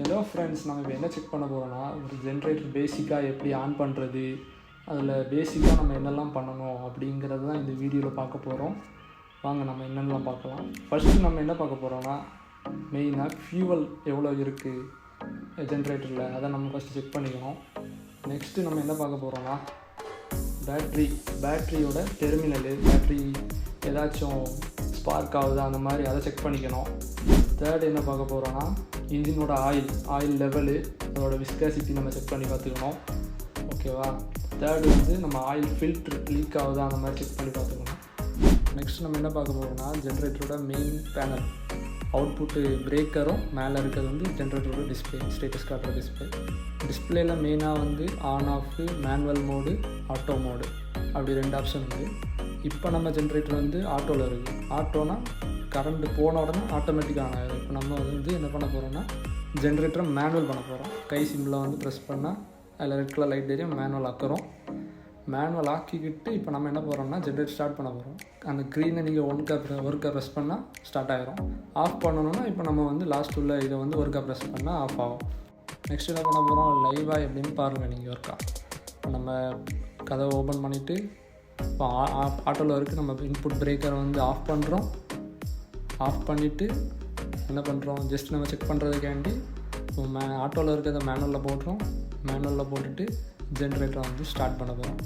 Hello friends, நம்ம இப்போ என்ன செக் பண்ண போகிறோன்னா, ஒரு ஜென்ரேட்டர் பேசிக்காக எப்படி ஆன் பண்ணுறது, அதில் பேசிக்காக நம்ம என்னெல்லாம் பண்ணணும் அப்படிங்கிறது தான் இந்த வீடியோவில் பார்க்க போகிறோம். வாங்க நம்ம என்னென்னலாம் பார்க்கலாம். ஃபஸ்ட்டு நம்ம என்ன பார்க்க போகிறோன்னா, மெயினாக ஃபியூவல் எவ்வளோ இருக்குது ஜென்ரேட்டரில், அதை நம்ம ஃபஸ்ட்டு செக் பண்ணிக்கணும். நெக்ஸ்ட்டு நம்ம என்ன பார்க்க போகிறோன்னா, பேட்ரியோட டெர்மினலு, பேட்ரி ஏதாச்சும் ஸ்பார்க் ஆகுதா அந்த மாதிரி அதை செக் பண்ணிக்கணும். தேர்டு என்ன பார்க்க போகிறோன்னா, இன்ஜினோட ஆயில் லெவலு, அதோட விஸ்காசிட்டி நம்ம செக் பண்ணி பார்த்துக்கணும். ஓகேவா? தேர்டு வந்து நம்ம ஆயில் ஃபில்ட்ரு லீக் ஆகுதா அந்த மாதிரி செக் பண்ணி பார்த்துக்கணும். நெக்ஸ்ட் நம்ம என்ன பார்க்க போகிறோம்னா, ஜென்ரேட்டரோட மெயின் பேனல், அவுட்புட்டு பிரேக்கரும் மேலே இருக்கிறது வந்து ஜென்ரேட்டரோட டிஸ்பிளே, ஸ்டேட்டஸ் காட்டுற டிஸ்பிளேயில் மெயினாக வந்து on off, manual mode, auto mode அப்படி 2 ஆப்ஷன் இருக்குது. இப்போ நம்ம ஜென்ரேட்டர் வந்து ஆட்டோவில் இருக்குது. ஆட்டோனா கரண்ட்டு போன உடனே ஆட்டோமேட்டிக்காக ஆன் ஆகிடும். இப்போ நம்ம வந்து என்ன பண்ண போகிறோம்னா, ஜென்ரேட்டரை மேனுவல் பண்ண போகிறோம். கை சிம்பிளாக வந்து ப்ரெஸ் பண்ணால் அதில் red colour light area manual ஆக்குறோம். மேனுவல் ஆக்கிக்கிட்டு இப்போ நம்ம என்ன போகிறோம்னா, ஜென்ரேட்டர் ஸ்டார்ட் பண்ண போகிறோம். அந்த க்ரீனை நீங்கள் ஒருக்கா ப்ரெஸ் பண்ணால் ஸ்டார்ட் ஆகிரும். ஆஃப் பண்ணணும்னா இப்போ நம்ம வந்து லாஸ்ட் உள்ள இதை வந்து ஒருக்கா ப்ரெஸ் பண்ணால் ஆஃப் ஆகும். நெக்ஸ்ட் என்ன பண்ண போகிறோம், லைவாக எப்படின்னு பாருங்கள் நீங்கள் ஒருக்கா. இப்போ நம்ம கதவை ஓப்பன் பண்ணிவிட்டு இப்போ ஆட்டோவில் இருக்குது, நம்ம இன்புட் பிரேக்கரை வந்து ஆஃப் பண்ணுறோம். ஆஃப் பண்ணிவிட்டு என்ன பண்ணுறோம், ஜஸ்ட் நம்ம செக் பண்ணுறதுக்காண்டி இப்போ ஆட்டோவில் இருக்கிறத மேனுவலில் போட்டுட்டு ஜென்ரேட்டரை வந்து ஸ்டார்ட் பண்ண போகிறோம்.